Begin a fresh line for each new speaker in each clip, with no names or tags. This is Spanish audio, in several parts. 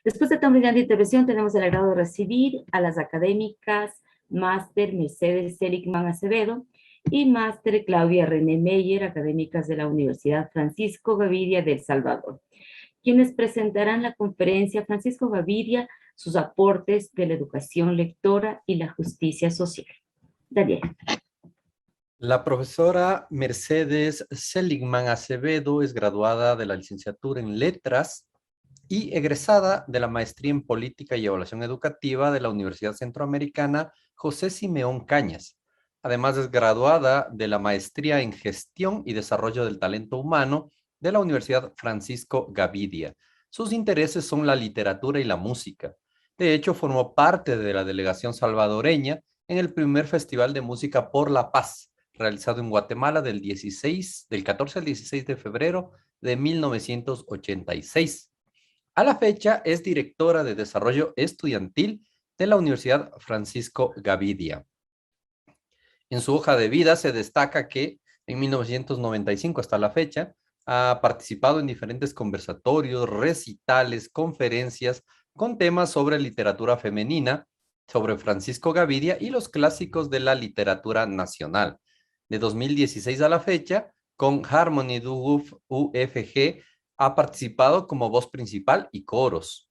Después de tan brillante intervención, tenemos el agrado de recibir a las académicas Máster Mercedes Seligman Acevedo y Máster Claudia René Meyer, académicas de la Universidad Francisco Gavidia de El Salvador, quienes presentarán la conferencia Francisco Gavidia, sus aportes de la educación lectora y la justicia social. Daniel.
La profesora Mercedes Seligman Acevedo es graduada de la licenciatura en Letras y egresada de la maestría en Política y Evaluación Educativa de la Universidad Centroamericana José Simeón Cañas. Además es graduada de la maestría en Gestión y Desarrollo del Talento Humano de la Universidad Francisco Gavidia. Sus intereses son la literatura y la música. De hecho, formó parte de la delegación salvadoreña en el primer Festival de Música por la Paz, realizado en Guatemala del 14 al 16 de febrero de 1986. A la fecha es directora de Desarrollo Estudiantil de la Universidad Francisco Gavidia. En su hoja de vida se destaca que en 1995 hasta la fecha ha participado en diferentes conversatorios, recitales, conferencias con temas sobre literatura femenina, sobre Francisco Gavidia y los clásicos de la literatura nacional. De 2016 a la fecha, con Harmony du UFG, ha participado como voz principal y coros.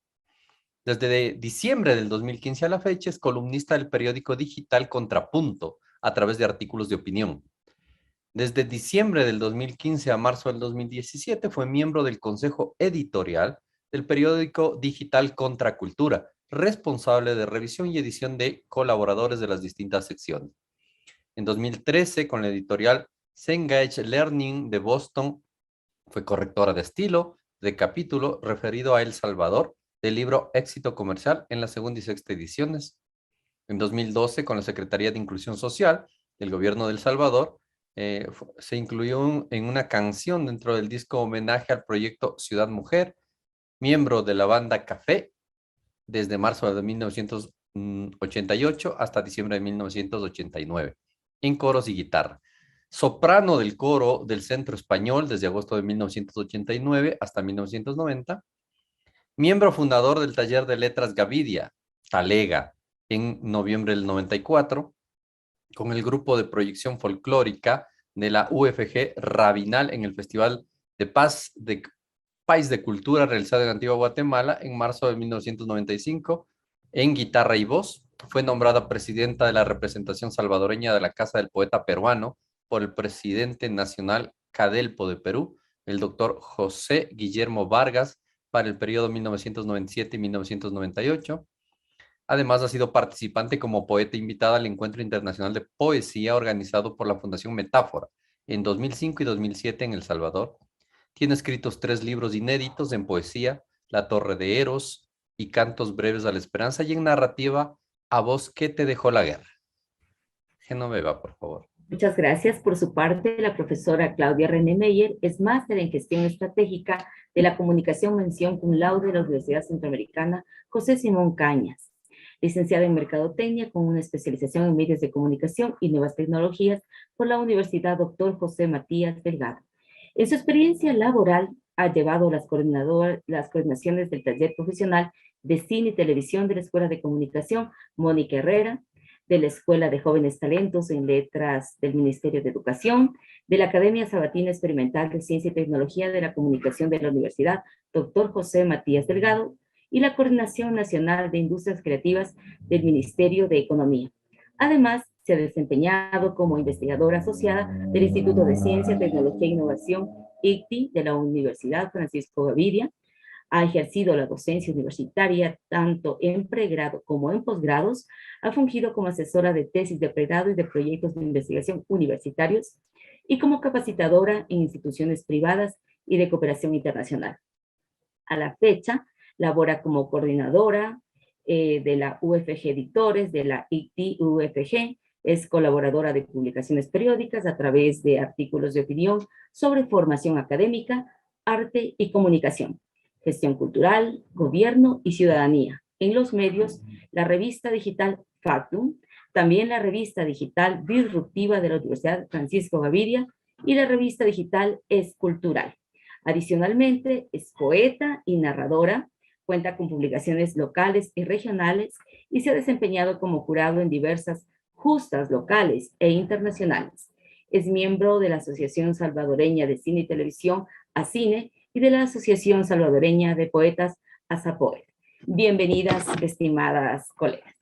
Desde diciembre del 2015 a la fecha es columnista del periódico digital Contrapunto a través de artículos de opinión. Desde diciembre del 2015 a marzo del 2017 fue miembro del consejo editorial del periódico digital Contracultura, responsable de revisión y edición de colaboradores de las distintas secciones. En 2013, con la editorial Cengage Learning de Boston, fue correctora de estilo de capítulo referido a El Salvador del libro Éxito Comercial en la segunda y sexta ediciones. En 2012, con la Secretaría de Inclusión Social del Gobierno de El Salvador, se incluyó en una canción dentro del disco homenaje al proyecto Ciudad Mujer, miembro de la banda Café desde marzo de 1988 hasta diciembre de 1989, en coros y guitarra. Soprano del coro del Centro Español desde agosto de 1989 hasta 1990. Miembro fundador del Taller de Letras Gavidia, Talega, en noviembre del 94, con el grupo de proyección folclórica de la UFG Rabinal en el Festival de Paz de País de Cultura realizado en Antigua Guatemala en marzo de 1995, en guitarra y voz. Fue nombrada presidenta de la representación salvadoreña de la Casa del Poeta Peruano por el presidente nacional Cadelpo de Perú, el doctor José Guillermo Vargas, para el periodo 1997 y 1998. Además, ha sido participante como poeta invitada al Encuentro Internacional de Poesía organizado por la Fundación Metáfora en 2005 y 2007 en El Salvador. Tiene escritos 3 libros inéditos en poesía, La Torre de Eros y Cantos Breves a la Esperanza, y en narrativa, A vos, ¿qué te dejó la guerra? Genoveva, por favor.
Muchas gracias. Por su parte, la profesora Claudia René Meyer es máster en gestión estratégica de la comunicación mención cum laude de la Universidad Centroamericana José Simón Cañas, licenciada en Mercadotecnia con una especialización en medios de comunicación y nuevas tecnologías por la Universidad Dr. José Matías Delgado. En su experiencia laboral ha llevado las coordinaciones del taller profesional de cine y televisión de la Escuela de Comunicación Mónica Herrera, de la Escuela de Jóvenes Talentos en Letras del Ministerio de Educación, de la Academia Sabatina Experimental de Ciencia y Tecnología de la Comunicación de la Universidad Dr. José Matías Delgado y la Coordinación Nacional de Industrias Creativas del Ministerio de Economía. Además, se ha desempeñado como investigadora asociada del Instituto de Ciencia, Tecnología e Innovación, ICTI, de la Universidad Francisco Gavidia. Ha ejercido la docencia universitaria tanto en pregrado como en posgrados. Ha fungido como asesora de tesis de pregrado y de proyectos de investigación universitarios y como capacitadora en instituciones privadas y de cooperación internacional. A la fecha, labora como coordinadora de la UFG Editores, de la ICTI UFG, es colaboradora de publicaciones periódicas a través de artículos de opinión sobre formación académica, arte y comunicación, gestión cultural, gobierno y ciudadanía. En los medios, la revista digital Factum, también la revista digital disruptiva de la Universidad Francisco Gavidia y la revista digital Escultural. Adicionalmente, es poeta y narradora, Cuenta con publicaciones locales y regionales y se ha desempeñado como jurado en diversas justas locales e internacionales. Es miembro de la Asociación Salvadoreña de Cine y Televisión, ACINE, y de la Asociación Salvadoreña de Poetas, ASAPOET. Bienvenidas, estimadas colegas.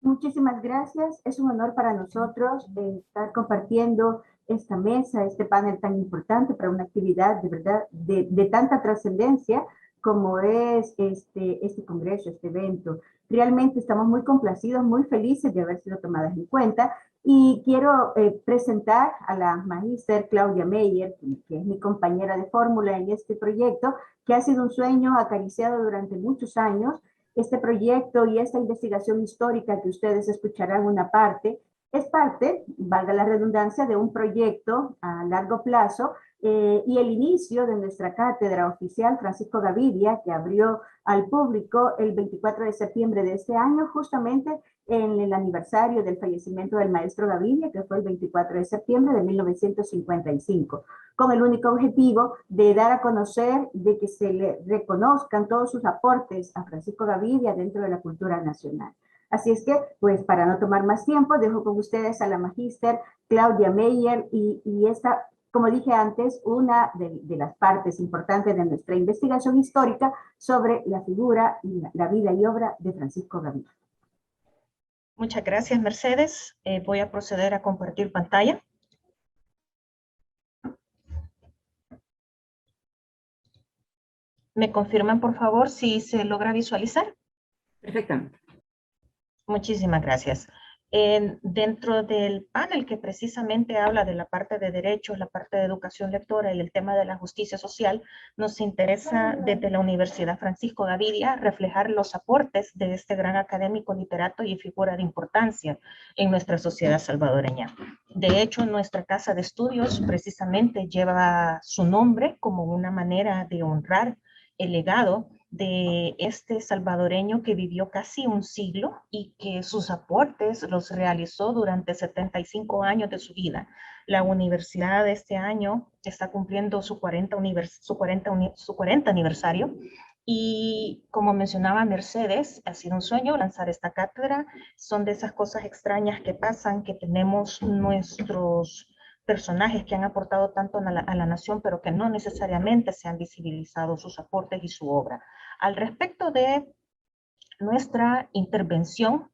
Muchísimas gracias. Es un honor para nosotros estar compartiendo esta mesa, este panel tan importante para una actividad de verdad de tanta trascendencia como es este congreso, este evento. Realmente estamos muy complacidos, muy felices de haber sido tomadas en cuenta. Y quiero presentar a la magíster Claudia Meyer, que es mi compañera de fórmula en este proyecto, que ha sido un sueño acariciado durante muchos años. Este proyecto y esta investigación histórica que ustedes escucharán una parte, es parte, valga la redundancia, de un proyecto a largo plazo y el inicio de nuestra cátedra oficial Francisco Gavidia, que abrió al público el 24 de septiembre de este año, justamente en el aniversario del fallecimiento del maestro Gavidia, que fue el 24 de septiembre de 1955, con el único objetivo de dar a conocer, de que se le reconozcan todos sus aportes a Francisco Gavidia dentro de la cultura nacional. Así es que, pues, para no tomar más tiempo, dejo con ustedes a la magíster Claudia Meyer y esta, como dije antes, una de las partes importantes de nuestra investigación histórica sobre la figura y la vida y obra de Francisco Gavidia.
Muchas gracias, Mercedes. Voy a proceder a compartir pantalla. ¿Me confirman, por favor, si se logra visualizar?
Perfectamente.
Muchísimas gracias. Dentro del panel que precisamente habla de la parte de derechos, la parte de educación lectora y el tema de la justicia social, nos interesa desde la Universidad Francisco Gavidia reflejar los aportes de este gran académico, literato y figura de importancia en nuestra sociedad salvadoreña. De hecho, nuestra casa de estudios precisamente lleva su nombre como una manera de honrar el legado de este salvadoreño que vivió casi un siglo y que sus aportes los realizó durante 75 años de su vida. La universidad este año está cumpliendo su 40 aniversario y como mencionaba Mercedes, ha sido un sueño lanzar esta cátedra. Son de esas cosas extrañas que pasan, que tenemos nuestros personajes que han aportado tanto a la nación, pero que no necesariamente se han visibilizado sus aportes y su obra. Al respecto de nuestra intervención,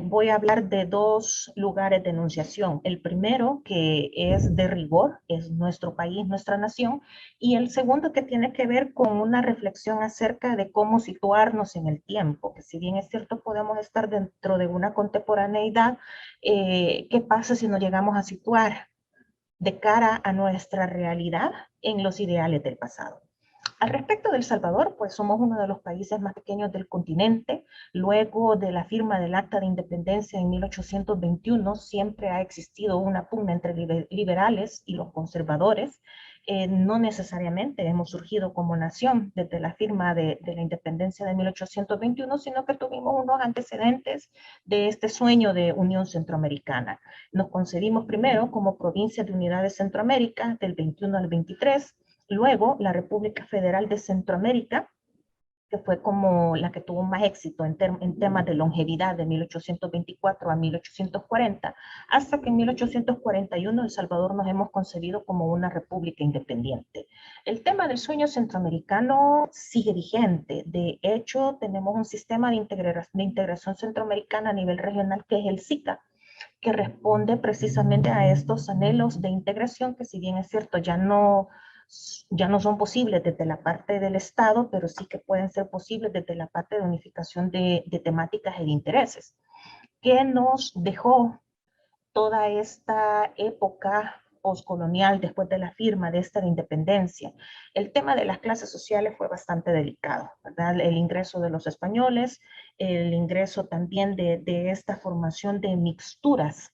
voy a hablar de dos lugares de enunciación. El primero, que es de rigor, es nuestro país, nuestra nación, y el segundo que tiene que ver con una reflexión acerca de cómo situarnos en el tiempo, que si bien es cierto podemos estar dentro de una contemporaneidad, ¿qué pasa si nos llegamos a situar de cara a nuestra realidad en los ideales del pasado? Al respecto de El Salvador, pues somos uno de los países más pequeños del continente. Luego de la firma del Acta de Independencia en 1821, siempre ha existido una pugna entre liberales y los conservadores. No necesariamente hemos surgido como nación desde la firma de la independencia de 1821, sino que tuvimos unos antecedentes de este sueño de unión centroamericana. Nos concebimos primero como provincia de unidad de Centroamérica del 21 al 23, luego la República Federal de Centroamérica, que fue como la que tuvo más éxito en temas de longevidad de 1824 a 1840, hasta que en 1841 El Salvador nos hemos concebido como una república independiente. El tema del sueño centroamericano sigue vigente. De hecho, tenemos un sistema de integración centroamericana a nivel regional que es el SICA, que responde precisamente a estos anhelos de integración que, si bien es cierto, ya no son posibles desde la parte del Estado, pero sí que pueden ser posibles desde la parte de unificación de temáticas y de intereses. ¿Qué nos dejó toda esta época postcolonial después de la firma de esta independencia? El tema de las clases sociales fue bastante delicado, ¿verdad? El ingreso de los españoles, el ingreso también de esta formación de mixturas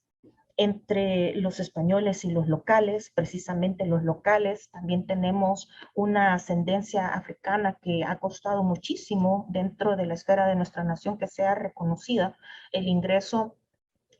entre los españoles y los locales. Precisamente los locales, también tenemos una ascendencia africana que ha costado muchísimo dentro de la esfera de nuestra nación que sea reconocida. El ingreso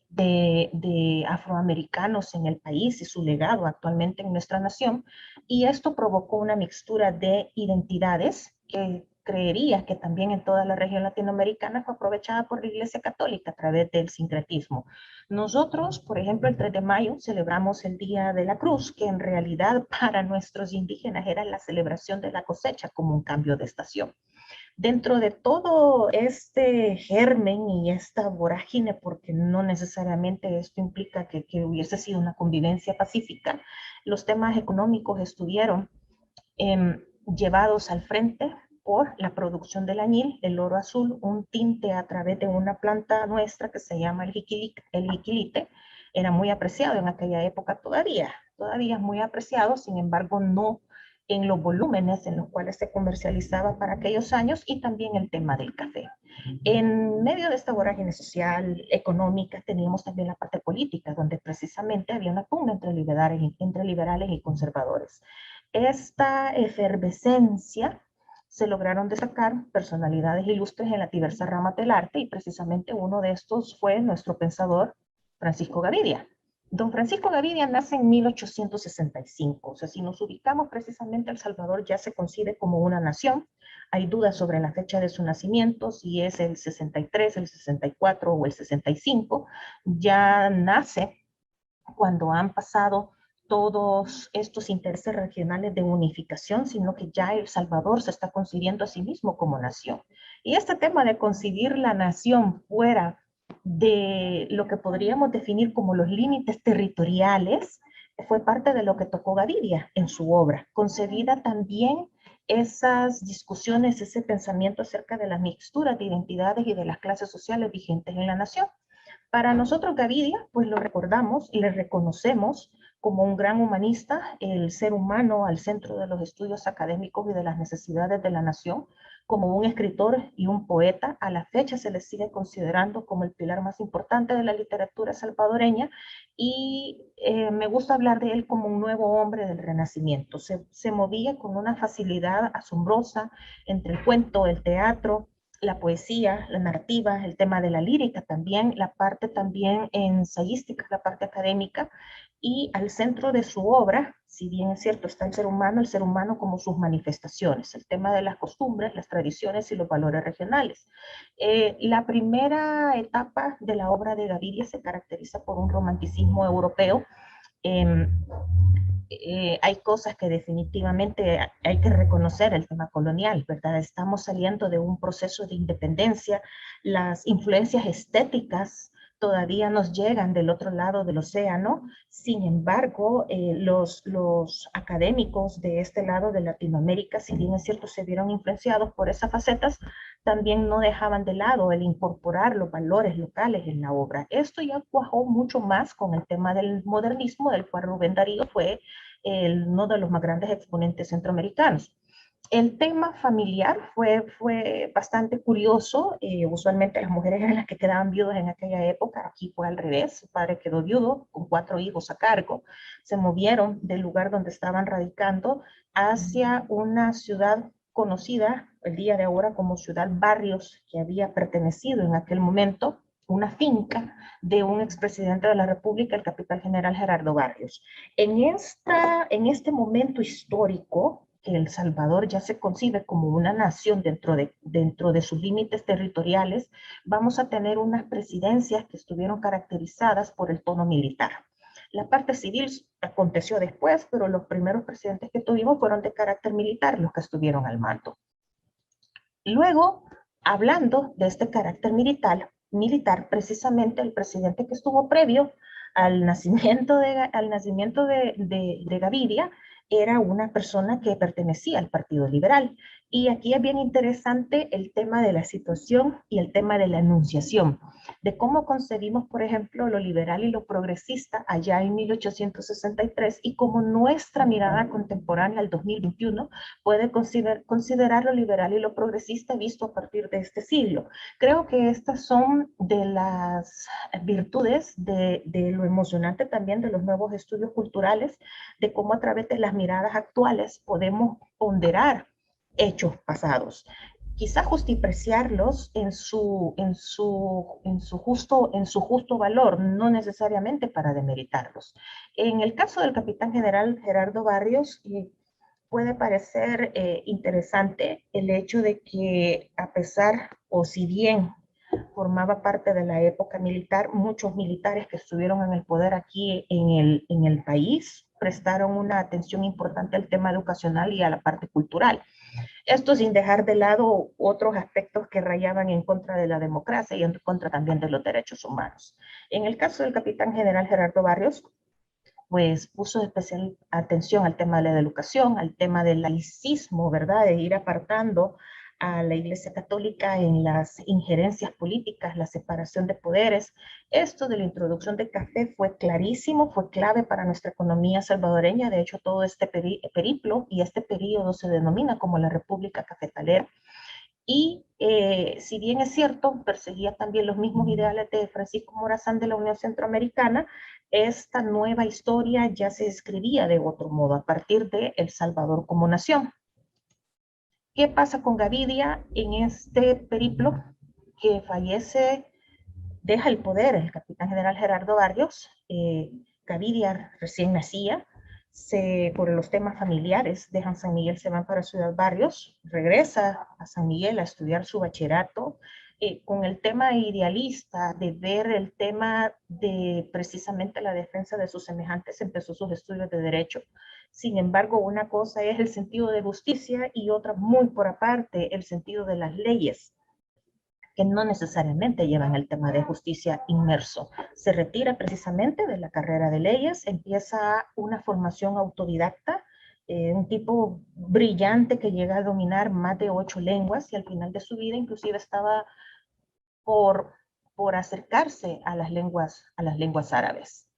de afroamericanos en el país y su legado actualmente en nuestra nación, y esto provocó una mixtura de identidades que creería que también en toda la región latinoamericana fue aprovechada por la Iglesia Católica a través del sincretismo. Nosotros, por ejemplo, el 3 de mayo celebramos el Día de la Cruz, que en realidad para nuestros indígenas era la celebración de la cosecha como un cambio de estación. Dentro de todo este germen y esta vorágine, porque no necesariamente esto implica que hubiese sido una convivencia pacífica, los temas económicos estuvieron llevados al frente por la producción del añil, el oro azul, un tinte a través de una planta nuestra que se llama el jiquilite, era muy apreciado en aquella época todavía es muy apreciado, sin embargo no en los volúmenes en los cuales se comercializaba para aquellos años, y también el tema del café. En medio de esta vorágine social, económica, teníamos también la parte política, donde precisamente había una pugna entre liberales y conservadores. Esta efervescencia se lograron destacar personalidades ilustres en las diversas ramas del arte, y precisamente uno de estos fue nuestro pensador Francisco Gavidia. Don Francisco Gavidia nace en 1865, o sea, si nos ubicamos precisamente, El Salvador ya se concibe como una nación. Hay dudas sobre la fecha de su nacimiento, si es el 63, el 64 o el 65. Ya nace cuando han pasado todos estos intereses regionales de unificación, sino que ya El Salvador se está concibiendo a sí mismo como nación. Y este tema de concebir la nación fuera de lo que podríamos definir como los límites territoriales fue parte de lo que tocó Gavidia en su obra, concebida también esas discusiones, ese pensamiento acerca de las mixturas de identidades y de las clases sociales vigentes en la nación. Para nosotros Gavidia, pues lo recordamos y le reconocemos como un gran humanista, el ser humano al centro de los estudios académicos y de las necesidades de la nación, como un escritor y un poeta. A la fecha se le sigue considerando como el pilar más importante de la literatura salvadoreña, y me gusta hablar de él como un nuevo hombre del Renacimiento. Se movía con una facilidad asombrosa entre el cuento, el teatro, la poesía, la narrativa, el tema de la lírica también, la parte también ensayística, la parte académica, y al centro de su obra, si bien es cierto, está el ser humano como sus manifestaciones, el tema de las costumbres, las tradiciones y los valores regionales. La primera etapa de la obra de Gavidia se caracteriza por un romanticismo europeo. Hay cosas que definitivamente hay que reconocer, el tema colonial, ¿verdad? Estamos saliendo de un proceso de independencia, las influencias estéticas todavía nos llegan del otro lado del océano. Sin embargo, los académicos de este lado de Latinoamérica, si bien es cierto, se vieron influenciados por esas facetas, también no dejaban de lado el incorporar los valores locales en la obra. Esto ya cuajó mucho más con el tema del modernismo, del cual Rubén Darío fue uno de los más grandes exponentes centroamericanos. El tema familiar fue bastante curioso. Usualmente las mujeres eran las que quedaban viudas en aquella época. Aquí fue al revés. Su padre quedó viudo con 4 hijos a cargo. Se movieron del lugar donde estaban radicando hacia una ciudad conocida el día de ahora como Ciudad Barrios, que había pertenecido en aquel momento, una finca de un expresidente de la República, el capitán general Gerardo Barrios. En este momento histórico, que El Salvador ya se concibe como una nación dentro de sus límites territoriales, vamos a tener unas presidencias que estuvieron caracterizadas por el tono militar. La parte civil aconteció después, pero los primeros presidentes que tuvimos fueron de carácter militar, los que estuvieron al mando. Luego, hablando de este carácter militar, precisamente el presidente que estuvo previo al nacimiento de Gavidia era una persona que pertenecía al Partido Liberal. Y aquí es bien interesante el tema de la situación y el tema de la enunciación, de cómo concebimos, por ejemplo, lo liberal y lo progresista allá en 1863, y cómo nuestra mirada contemporánea al 2021 puede considerar lo liberal y lo progresista visto a partir de este siglo. Creo que estas son de las virtudes de lo emocionante también de los nuevos estudios culturales, de cómo a través de las miradas actuales podemos ponderar hechos pasados, quizá justipreciarlos en su justo valor, no necesariamente para demeritarlos. En el caso del capitán general Gerardo Barrios, puede parecer interesante el hecho de que a pesar, o si bien formaba parte de la época militar, muchos militares que estuvieron en el poder aquí en el país prestaron una atención importante al tema educacional y a la parte cultural. Esto sin dejar de lado otros aspectos que rayaban en contra de la democracia y en contra también de los derechos humanos. En el caso del capitán general Gerardo Barrios, pues puso especial atención al tema de la educación, al tema del laicismo, ¿verdad? De ir apartando a la Iglesia Católica en las injerencias políticas, la separación de poderes. Esto de la introducción del café fue clarísimo, fue clave para nuestra economía salvadoreña. De hecho, todo este periplo y este periodo se denomina como la República Cafetalera. Y si bien es cierto, perseguía también los mismos ideales de Francisco Morazán de la Unión Centroamericana, esta nueva historia ya se escribía de otro modo a partir de El Salvador como nación. ¿Qué pasa con Gavidia en este periplo? Que fallece, deja el poder el capitán general Gerardo Barrios. Gavidia recién nacía, por los temas familiares dejan San Miguel, se van para Ciudad Barrios, regresa a San Miguel a estudiar su bachillerato, con el tema idealista de ver el tema de precisamente la defensa de sus semejantes, empezó sus estudios de derecho. Sin embargo, una cosa es el sentido de justicia y otra muy por aparte, el sentido de las leyes, que no necesariamente llevan el tema de justicia inmerso. Se retira precisamente de la carrera de leyes, empieza una formación autodidacta, un tipo brillante que llega a dominar más de 8 lenguas y al final de su vida inclusive estaba por acercarse a las lenguas árabes.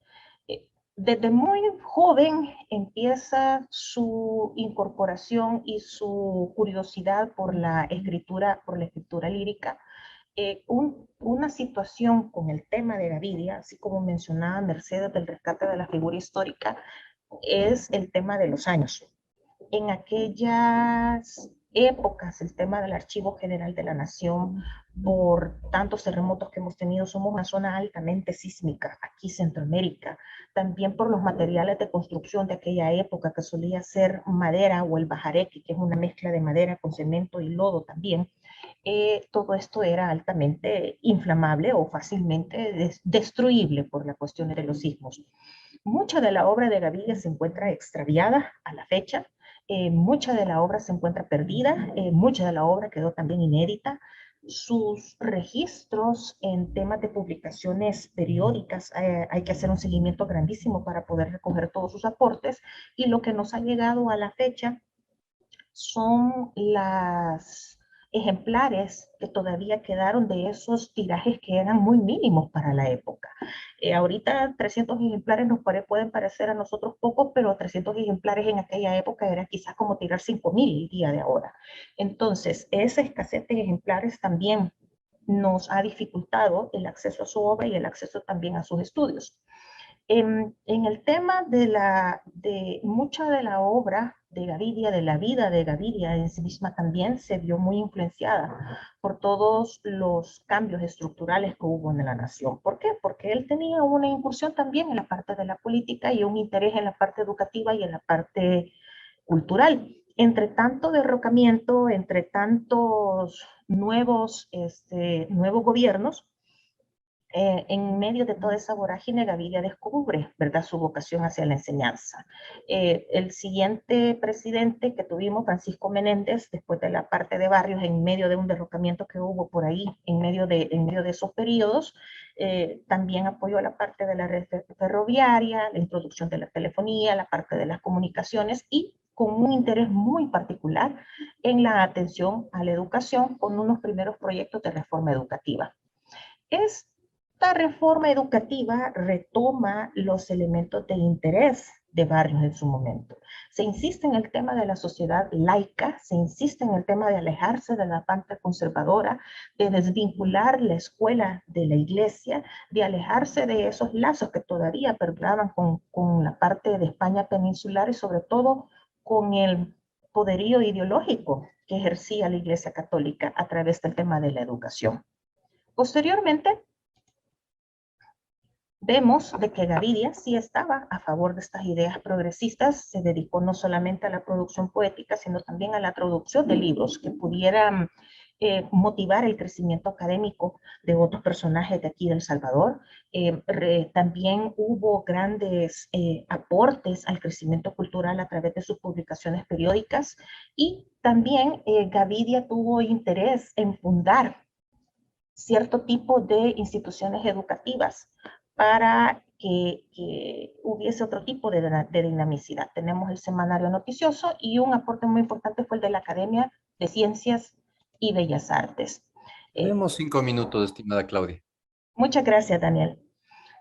Desde muy joven empieza su incorporación y su curiosidad por la escritura lírica. Una situación con el tema de Gavidia, así como mencionaba Mercedes del rescate de la figura histórica, es el tema de los años. En aquellas épocas, el tema del Archivo General de la Nación, por tantos terremotos que hemos tenido, somos una zona altamente sísmica, aquí Centroamérica, también por los materiales de construcción de aquella época, que solía ser madera o el bajareque, que es una mezcla de madera con cemento y lodo también. Todo esto era altamente inflamable o fácilmente destruible por la cuestión de los sismos. Mucha de la obra de Gavidia se encuentra extraviada a la fecha, mucha de la obra se encuentra perdida, mucha de la obra quedó también inédita. Sus registros en temas de publicaciones periódicas, hay que hacer un seguimiento grandísimo para poder recoger todos sus aportes, y lo que nos ha llegado a la fecha son las ejemplares que todavía quedaron de esos tirajes que eran muy mínimos para la época. Ahorita 300 ejemplares nos pueden parecer a nosotros pocos, pero 300 ejemplares en aquella época era quizás como tirar 5.000 el día de ahora. Entonces, esa escasez de ejemplares también nos ha dificultado el acceso a su obra y el acceso también a sus estudios. En el tema de mucha de la obra de Gavidia, de la vida de Gavidia en sí misma, también se vio muy influenciada por todos los cambios estructurales que hubo en la nación. ¿Por qué? Porque él tenía una incursión también en la parte de la política y un interés en la parte educativa y en la parte cultural. Entre tanto derrocamiento, entre tantos nuevos gobiernos, en medio de toda esa vorágine, Gavidia descubre, ¿verdad?, su vocación hacia la enseñanza. El siguiente presidente que tuvimos, Francisco Menéndez, después de la parte de Barrios, en medio de un derrocamiento que hubo por ahí, en medio de esos periodos, también apoyó la parte de la red ferroviaria, la introducción de la telefonía, la parte de las comunicaciones, y con un interés muy particular en la atención a la educación, con unos primeros proyectos de reforma educativa. Esta reforma educativa retoma los elementos de interés de Barrios en su momento. Se insiste en el tema de la sociedad laica, se insiste en el tema de alejarse de la parte conservadora, de desvincular la escuela de la iglesia, de alejarse de esos lazos que todavía perduraban con la parte de España peninsular y sobre todo con el poderío ideológico que ejercía la Iglesia Católica a través del tema de la educación. Posteriormente, vemos de que Gavidia sí estaba a favor de estas ideas progresistas, se dedicó no solamente a la producción poética, sino también a la traducción de libros que pudieran motivar el crecimiento académico de otros personajes de aquí de El Salvador. También hubo grandes aportes al crecimiento cultural a través de sus publicaciones periódicas, y también Gavidia tuvo interés en fundar cierto tipo de instituciones educativas para que hubiese otro tipo de dinamicidad. Tenemos el semanario noticioso, y un aporte muy importante fue el de la Academia de Ciencias y Bellas Artes.
Tenemos 5 minutos, estimada Claudia.
Muchas gracias, Daniel.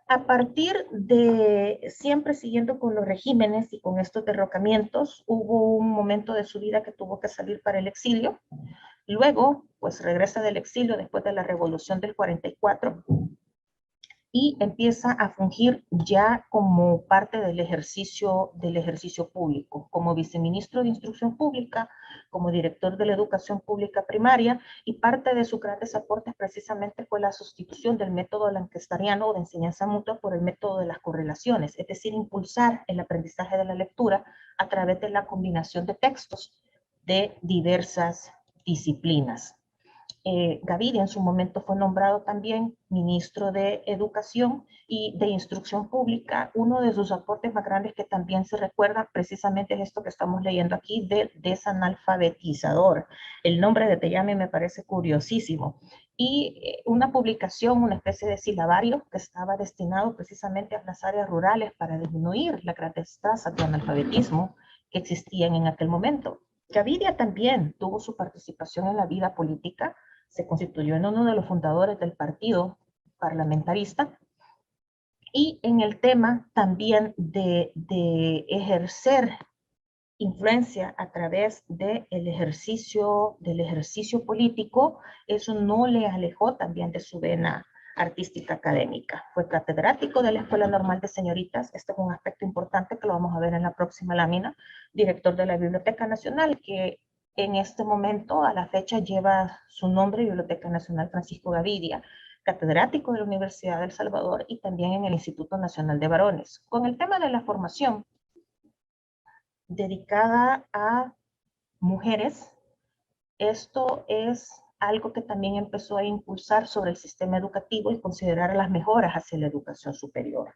A partir de, siempre siguiendo con los regímenes y con estos derrocamientos, hubo un momento de su vida que tuvo que salir para el exilio. Luego, pues regresa del exilio después de la Revolución del 44 y empieza a fungir ya como parte del ejercicio público, como viceministro de Instrucción Pública, como director de la Educación Pública Primaria, y parte de sus grandes aportes precisamente fue la sustitución del método lancastariano de enseñanza mutua por el método de las correlaciones, es decir, impulsar el aprendizaje de la lectura a través de la combinación de textos de diversas disciplinas. Gaviria en su momento fue nombrado también ministro de Educación y de Instrucción Pública. Uno de sus aportes más grandes que también se recuerda precisamente es esto que estamos leyendo aquí, del desanalfabetizador. El nombre de Tellame me parece curiosísimo. Y una publicación, una especie de silabario que estaba destinado precisamente a las áreas rurales para disminuir las grandes tasas de analfabetismo que existían en aquel momento. Gaviria también tuvo su participación en la vida política, se constituyó en uno de los fundadores del partido parlamentarista, y en el tema también de ejercer influencia a través del ejercicio político, eso no le alejó también de su vena artística académica. Fue catedrático de la Escuela Normal de Señoritas, este es un aspecto importante que lo vamos a ver en la próxima lámina, director de la Biblioteca Nacional, que en este momento, a la fecha, lleva su nombre, Biblioteca Nacional Francisco Gavidia, catedrático de la Universidad de El Salvador y también en el Instituto Nacional de Varones. Con el tema de la formación dedicada a mujeres, esto es algo que también empezó a impulsar sobre el sistema educativo y considerar las mejoras hacia la educación superior.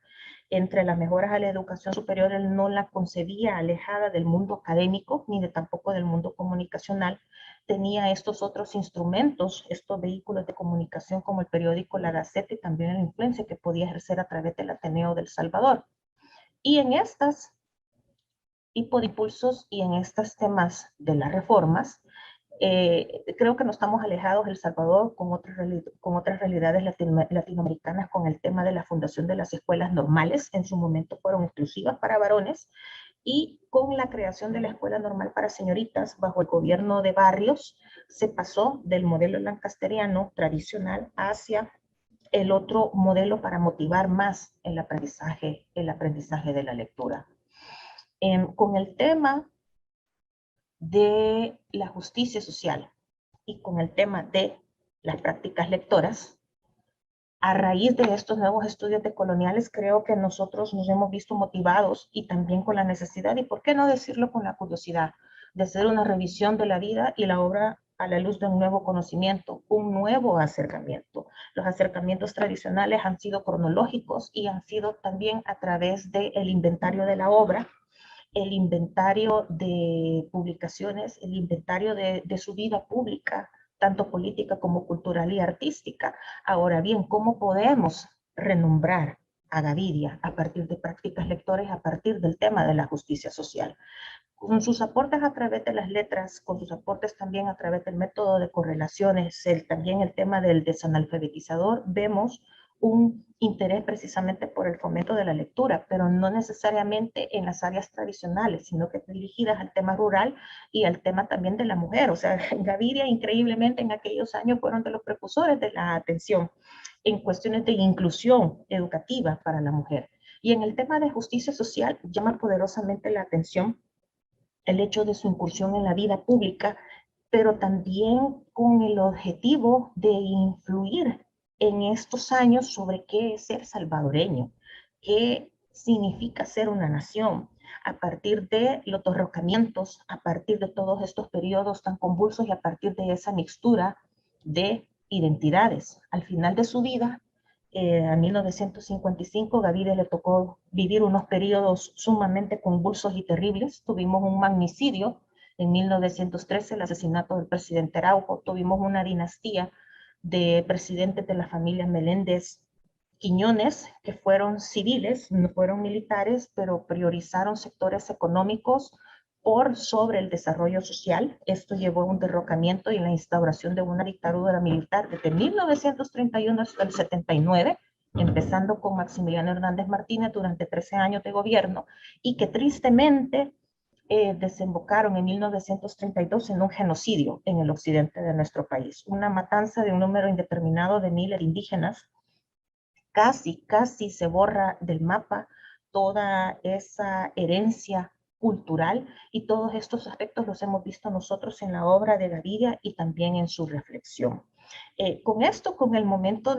Entre las mejoras a la educación superior, él no la concebía alejada del mundo académico, ni de tampoco del mundo comunicacional. Tenía estos otros instrumentos, estos vehículos de comunicación como el periódico La Gaceta y también la influencia que podía ejercer a través del Ateneo del Salvador. Y en estas tipo de impulsos y en estos temas de las reformas, creo que no estamos alejados de El Salvador con otras realidades latinoamericanas con el tema de la fundación de las escuelas normales. En su momento fueron exclusivas para varones, y con la creación de la escuela normal para señoritas bajo el gobierno de Barrios, se pasó del modelo lancasteriano tradicional hacia el otro modelo para motivar más el aprendizaje de la lectura. Con el tema de la justicia social y con el tema de las prácticas lectoras, a raíz de estos nuevos estudios decoloniales, creo que nosotros nos hemos visto motivados y también con la necesidad, y por qué no decirlo con la curiosidad, de hacer una revisión de la vida y la obra a la luz de un nuevo conocimiento, un nuevo acercamiento. Los acercamientos tradicionales han sido cronológicos y han sido también a través del inventario de la obra, el inventario de publicaciones, el inventario de su vida pública, tanto política como cultural y artística. Ahora bien, ¿cómo podemos renombrar a Gaviria a partir de prácticas lectoras, a partir del tema de la justicia social? Con sus aportes a través de las letras, con sus aportes también a través del método de correlaciones, también el tema del desanalfabetizador, vemos un interés precisamente por el fomento de la lectura, pero no necesariamente en las áreas tradicionales, sino que dirigidas al tema rural y al tema también de la mujer. O sea, Gaviria increíblemente en aquellos años fueron de los precursores de la atención en cuestiones de inclusión educativa para la mujer. Y en el tema de justicia social llama poderosamente la atención el hecho de su incursión en la vida pública, pero también con el objetivo de influir en estos años sobre qué es ser salvadoreño. qué significa ser una nación a partir de los derrocamientos, a partir de todos estos periodos tan convulsos y a partir de esa mixtura de identidades. Al final de su vida, en 1955, Gaviria le tocó vivir unos periodos sumamente convulsos y terribles. Tuvimos un magnicidio en 1913, el asesinato del presidente Araujo. Tuvimos una dinastía de presidentes de la familia Meléndez Quiñones, que fueron civiles, no fueron militares, pero priorizaron sectores económicos por sobre el desarrollo social. Esto llevó a un derrocamiento y la instauración de una dictadura militar desde 1931 hasta el 79, empezando con Maximiliano Hernández Martínez durante 13 años de gobierno, y que tristemente desembocaron en 1932 en un genocidio en el occidente de nuestro país, una matanza de un número indeterminado de miles de indígenas. Casi se borra del mapa toda esa herencia cultural, y todos estos aspectos los hemos visto nosotros en la obra de Gaviria y también en su reflexión. Con esto, con el momento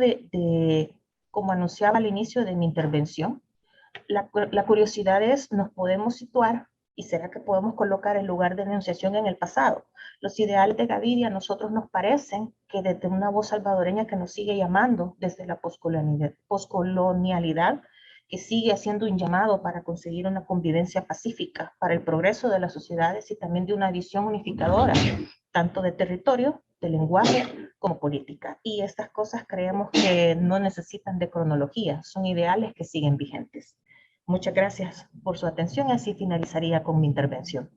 como anunciaba al inicio de mi intervención, la curiosidad es, ¿nos podemos situar y será que podemos colocar el lugar de enunciación en el pasado? Los ideales de Gaviria a nosotros nos parecen que desde una voz salvadoreña que nos sigue llamando desde la poscolonialidad, que sigue haciendo un llamado para conseguir una convivencia pacífica, para el progreso de las sociedades y también de una visión unificadora, tanto de territorio, de lenguaje como política. Y estas cosas creemos que no necesitan de cronología, son ideales que siguen vigentes. Muchas gracias por su atención y así finalizaría con mi intervención.